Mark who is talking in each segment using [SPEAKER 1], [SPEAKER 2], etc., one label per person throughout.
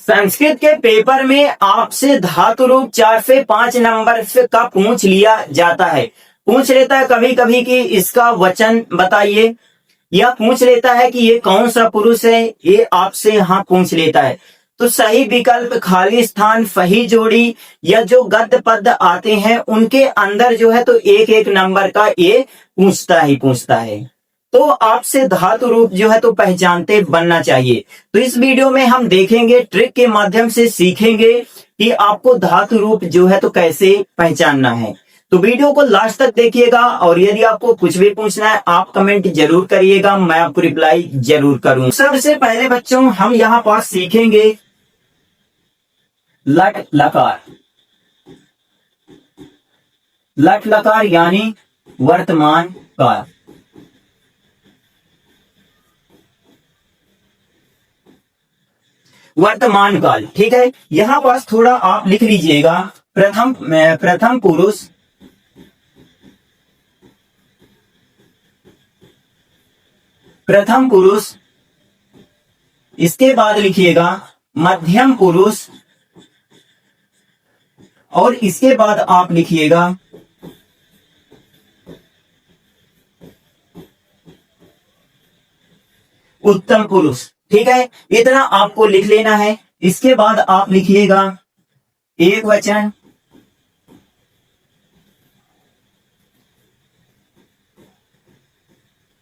[SPEAKER 1] संस्कृत के पेपर में आपसे धातु रूप 4 से 5 नंबर का पूछ लिया जाता है। पूछ लेता है कभी कभी कि इसका वचन बताइए, या पूछ लेता है कि ये कौन सा पुरुष है, ये आपसे यहाँ पूछ लेता है। तो सही विकल्प, खाली स्थान, सही जोड़ी या जो गद्य पद आते हैं उनके अंदर जो है तो एक एक नंबर का ये पूछता है। तो आपसे धातु रूप जो है तो पहचानते बनना चाहिए। तो इस वीडियो में हम देखेंगे, ट्रिक के माध्यम से सीखेंगे कि आपको धातु रूप जो है तो कैसे पहचानना है। तो वीडियो को लास्ट तक देखिएगा, और यदि आपको कुछ भी पूछना है आप कमेंट जरूर करिएगा, मैं आपको रिप्लाई जरूर करूं। सबसे पहले बच्चों हम यहाँ पर सीखेंगे लट लकार। लट लकार यानी वर्तमान काल। वर्तमान काल, ठीक है। यहां पास थोड़ा आप लिख लीजिएगा, प्रथम पुरुष, प्रथम पुरुष, इसके बाद लिखिएगा मध्यम पुरुष, और इसके बाद आप लिखिएगा उत्तम पुरुष, ठीक है। इतना आपको लिख लेना है। इसके बाद आप लिखिएगा एक वचन,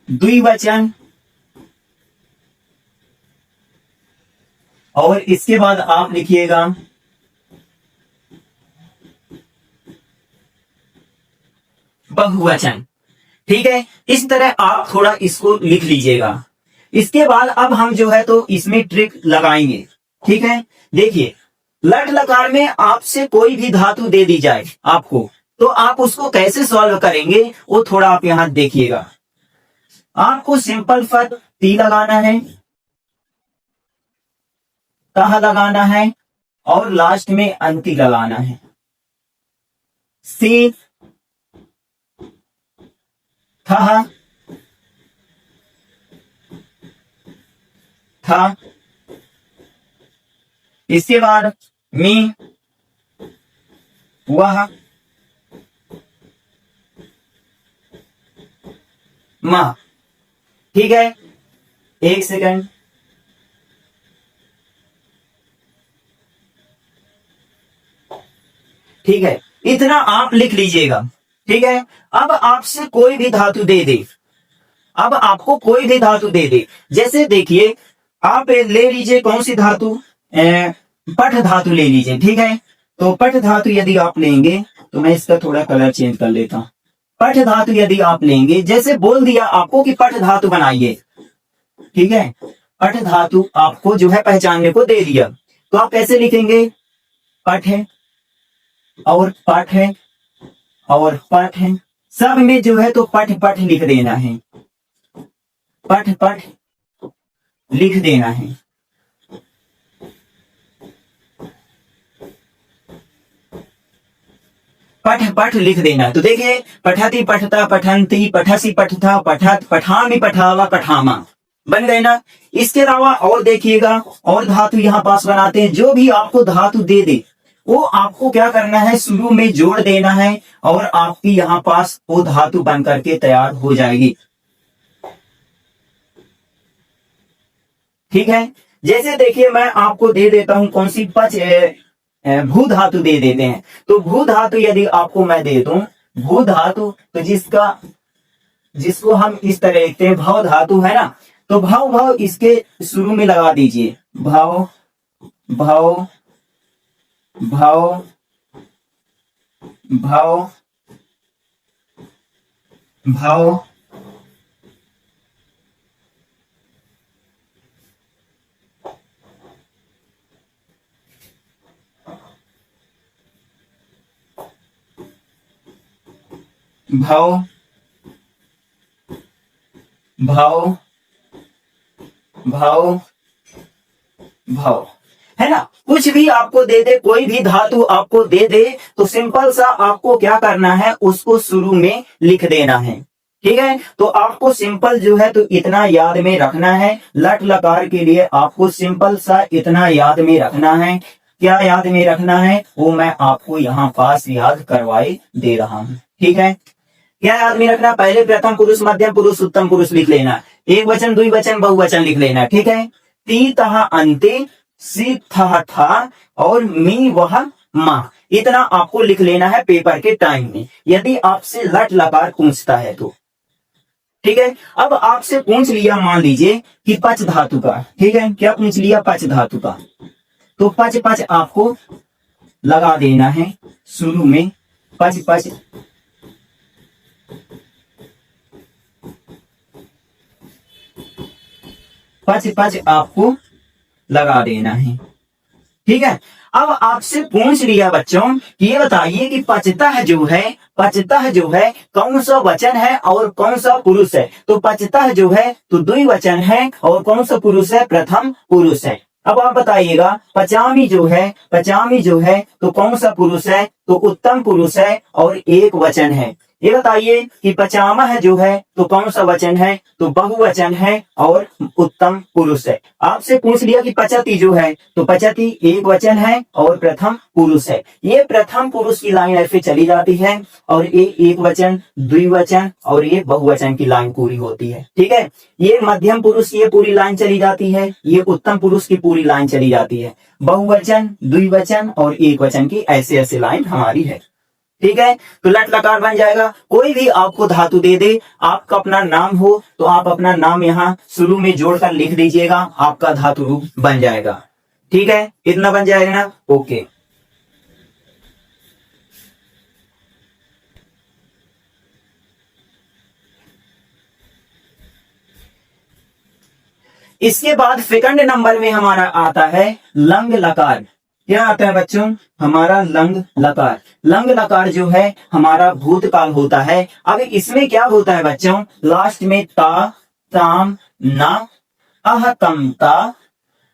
[SPEAKER 1] द्विवचन, और इसके बाद आप लिखिएगा बहुवचन, ठीक है। इस तरह आप थोड़ा इसको लिख लीजिएगा। इसके बाद अब हम जो है तो इसमें ट्रिक लगाएंगे, ठीक है। देखिए, लट लकार में आपसे कोई भी धातु दे दी जाए आपको, तो आप उसको कैसे सॉल्व करेंगे वो थोड़ा आप यहां देखिएगा। आपको सिंपल पद ती लगाना है, तह लगाना है, और लास्ट में अंति लगाना है। सी, था, था, इसके बाद मी, वह, मां, ठीक है। एक सेकंड, ठीक है। इतना आप लिख लीजिएगा, ठीक है। अब आपसे कोई भी धातु दे दे, अब आपको कोई भी धातु दे दे, जैसे देखिए आप ले लीजिए कौन सी धातु, पठ धातु ले लीजिए, ठीक है। तो पठ धातु यदि आप लेंगे, तो मैं इसका थोड़ा कलर चेंज कर लेता हूं। पठ धातु यदि आप लेंगे, जैसे बोल दिया आपको कि पठ धातु बनाइए, ठीक है। पठ धातु आपको जो है पहचानने को दे दिया, तो आप कैसे लिखेंगे? पठ है और पठ है और पठ है, सब में जो है तो पठ पठ लिख देना है, पठ पठ लिख देना है। पठ पठ लिख देना है। तो देखिए, पठती, पठता, पठंती, पठसी, पठता, पठत, पठामी, पठावा, पठामा, बन गए ना। इसके अलावा और देखिएगा, और धातु यहाँ पास बनाते हैं। जो भी आपको धातु दे दे वो आपको क्या करना है, शुरू में जोड़ देना है, और आपकी यहाँ पास वो धातु बन करके तैयार हो जाएगी, ठीक है। जैसे देखिए मैं आपको दे देता हूं कौन सी, पच भू धातु दे देते हैं। तो भू धातु यदि आपको मैं दे दूं, भू धातु, तो जिसको हम इस तरह लिखते हैं भव धातु, है ना। तो भव भव इसके शुरू में लगा दीजिए, भव भव भव भव भव, भव भव भव भव, है ना। कुछ भी आपको दे दे, कोई भी धातु आपको दे दे, तो सिंपल सा आपको क्या करना है, उसको शुरू में लिख देना है, ठीक है, तो आपको सिंपल जो है तो इतना याद में रखना है। लट लकार के लिए आपको सिंपल सा इतना याद में रखना है। क्या याद में रखना है वो मैं आपको यहाँ पास याद करवाए दे रहा हूँ। ठीक है, क्या याद में रखना, पहले प्रथम पुरुष मध्यम पुरुष उत्तम पुरुष लिख लेना, एक वचन द्विवचन बहुवचन लिख लेना। ठीक है, ती तहा अंते, सी था और मी वह माँ, इतना आपको लिख लेना है पेपर के टाइम में, यदि आपसे लट लकार पूछता है तो। ठीक है, अब आपसे पूछ लिया मान लीजिए कि पच धातु का, ठीक है, क्या पूछ लिया, पच धातु का, तो पच पच आपको लगा देना है शुरू में, पच पच पच पच आपको लगा देना है। ठीक है, अब आपसे पूछ लिया बच्चों कि ये बताइए कि पचतः जो है कौन सा वचन है और कौन सा पुरुष है, तो पचतः जो है तो द्विवचन है और कौन सा पुरुष है, प्रथम पुरुष है। अब आप बताइएगा पचामी जो है तो कौन सा पुरुष है, तो उत्तम पुरुष है और एक वचन है। ये बताइए कि पचामह जो है तो कौन सा वचन है, तो बहुवचन है और उत्तम पुरुष है। आपसे पूछ लिया कि पचती जो है तो पचती एक वचन है और प्रथम पुरुष है। ये प्रथम पुरुष की लाइन ऐसे चली जाती है और ये एक वचन द्विवचन और ये बहुवचन की लाइन पूरी होती है। ठीक है, ये मध्यम पुरुष की ये पूरी लाइन चली जाती है, ये उत्तम पुरुष की पूरी लाइन चली जाती है, बहुवचन द्विवचन और एक वचन की ऐसे ऐसे लाइन हमारी है। ठीक है, तो लट लकार बन जाएगा। कोई भी आपको धातु दे दे, आपका अपना नाम हो तो आप अपना नाम यहाँ शुरू में जोड़कर लिख दीजिएगा, आपका धातु रूप बन जाएगा। ठीक है, इतना बन जाएगा ना, ओके। इसके बाद सेकंड नंबर में हमारा आता है लंग लकार। क्या आता है बच्चों, हमारा लंग लकार। लंग लकार जो है हमारा भूतकाल होता है। अब इसमें क्या होता है बच्चों, लास्ट में ता, ताम, ना, अह, तम, ता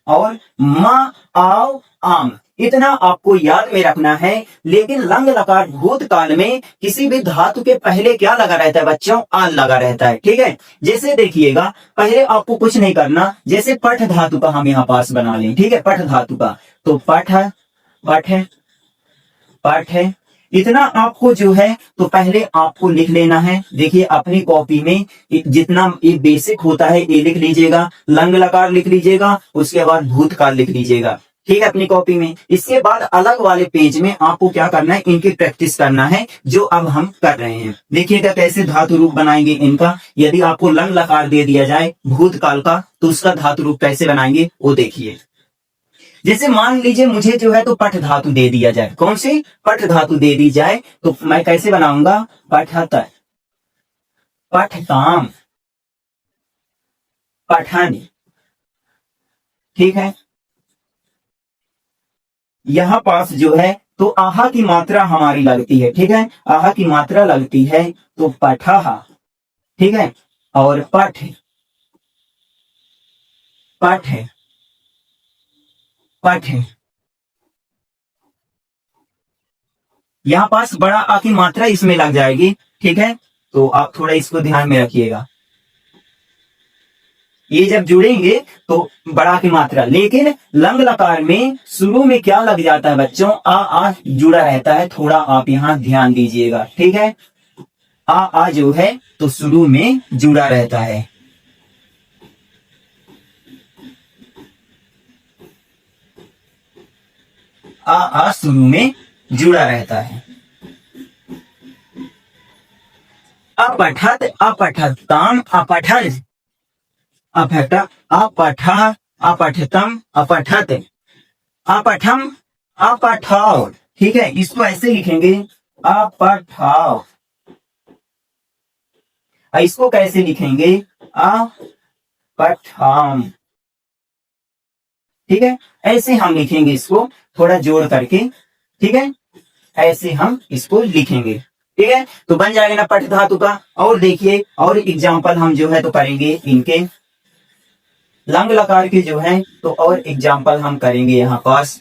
[SPEAKER 1] और मा, आओ, आम, इतना आपको याद में रखना है। लेकिन लंग लकार भूतकाल में किसी भी धातु के पहले क्या लगा रहता है बच्चों, आल लगा रहता है। ठीक है, जैसे देखिएगा पहले आपको कुछ नहीं करना, जैसे पठ धातु का हम यहाँ पास बना लें। ठीक है, पठ धातु का तो पठ पठ पठ है, इतना आपको जो है तो पहले आपको लिख लेना है। देखिए अपनी कॉपी में जितना ये बेसिक होता है ये लिख लीजिएगा, लंग लकार लिख लीजिएगा, उसके बाद भूतकाल लिख लीजिएगा। ठीक है, अपनी कॉपी में। इसके बाद अलग वाले पेज में आपको क्या करना है, इनकी प्रैक्टिस करना है जो अब हम कर रहे हैं। देखिएगा कैसे धातु रूप बनाएंगे इनका। यदि आपको लंग लकार दे दिया जाए भूतकाल का तो उसका धातु रूप कैसे बनाएंगे वो देखिए। जैसे मान लीजिए मुझे जो है तो पठ धातु दे दिया जाए, कौन सी पठ धातु दे दी जाए तो मैं कैसे बनाऊंगा, पठत, पठताम, पठन। ठीक है, यहां पास जो है तो आहा की मात्रा हमारी लगती है। ठीक है, आहा की मात्रा लगती है तो पठा। ठीक है, और पठ, पठ, पठ, यहां पास बड़ा आ की मात्रा इसमें लग जाएगी। ठीक है, तो आप थोड़ा इसको ध्यान में रखिएगा, ये जब जुड़ेंगे तो बड़ा की मात्रा। लेकिन लंग लकार में शुरू में क्या लग जाता है बच्चों, आ जुड़ा रहता है, थोड़ा आप यहां ध्यान दीजिएगा। ठीक है, आ जो है तो शुरू में जुड़ा रहता है। आ शुरू में जुड़ा रहता है। अपठत, अपठताम, अपठन, अपठ, अपठ, अपठतम, अपठत, अपठम, अपठाओ। ठीक है, इसको ऐसे लिखेंगे अपठाओ। इसको कैसे लिखेंगे, अपठाम। ठीक है, ऐसे हम लिखेंगे इसको थोड़ा जोड़ करके। ठीक है, ऐसे हम इसको लिखेंगे। ठीक है, तो बन जाएगा ना पठ धातु का। और देखिए और एग्जाम्पल हम जो है तो करेंगे इनके लंग लकार के जो है तो और एग्जाम्पल हम करेंगे यहां पास।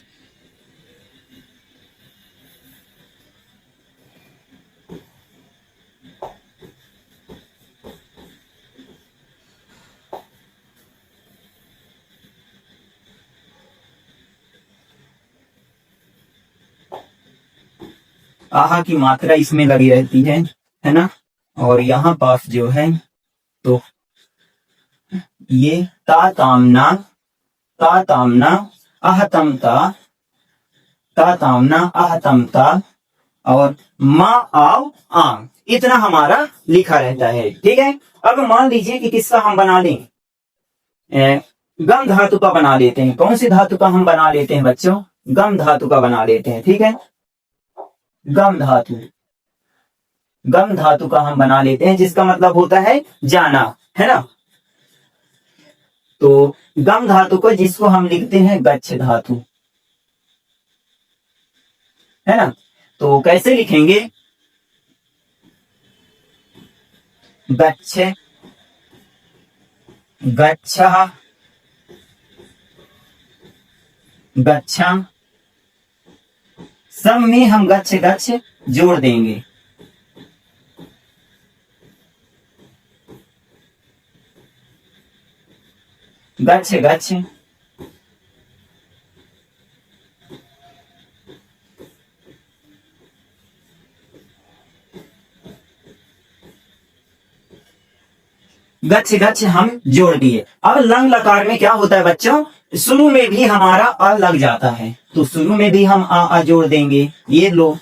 [SPEAKER 1] आहा की मात्रा इसमें लगी रहती है ना। और यहाँ पास जो है तो ये तातामना, तातामना, आहतमता, तातामना, आहतमता और मा आव आम, इतना हमारा लिखा रहता है। ठीक है, अब मान लीजिए कि किसका हम बना लें, गम धातु का बना लेते हैं। कौन सी धातु का हम बना लेते हैं बच्चों? गम धातु का बना लेते हैं। ठीक है, गम धातु, गम धातु का हम बना लेते हैं, जिसका मतलब होता है जाना, है ना। तो गम धातु को, जिसको हम लिखते हैं गच्छ धातु, है ना। तो कैसे लिखेंगे? गच्छ, गच्छः, गच्छम्, सब में हम गच्छ गच्छ जोड़ देंगे। गच्छ गच्छ, गच्छ गच्छ हम जोड़ दिए। अब लंग लकार में क्या होता है बच्चों? शुरू में भी हमारा अ लग जाता है, तो शुरू में भी हम आ जोड़ देंगे। ये लो,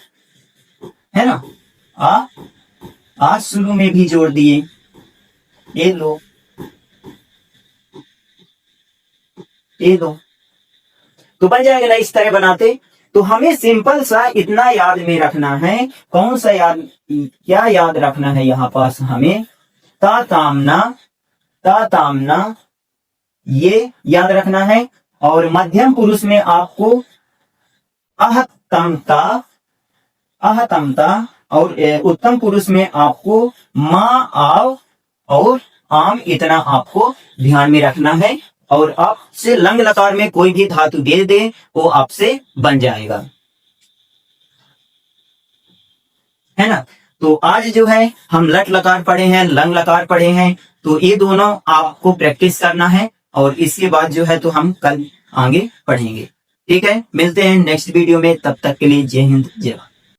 [SPEAKER 1] है ना, आ शुरू में भी जोड़ दिए। ये लो, ये लो, तो बन जाएगा ना इस तरह बनाते। तो हमें सिंपल सा इतना याद में रखना है। कौन सा याद, क्या याद रखना है यहाँ पास हमें? तातामना, तातामना, ये याद रखना है। और मध्यम पुरुष में आपको अहतमता, अहतमता, और उत्तम पुरुष में आपको मा आव और आम, इतना आपको ध्यान में रखना है। और आपसे लंग लकार में कोई भी धातु दे दे वो आपसे बन जाएगा, है ना। तो आज जो है हम लट लकार पढ़े हैं, लंग लकार पढ़े हैं, तो ये दोनों आपको प्रैक्टिस करना है। और इसके बाद जो है तो हम कल आगे पढ़ेंगे। ठीक है, मिलते हैं नेक्स्ट वीडियो में, तब तक के लिए जय हिंद, जय भारत।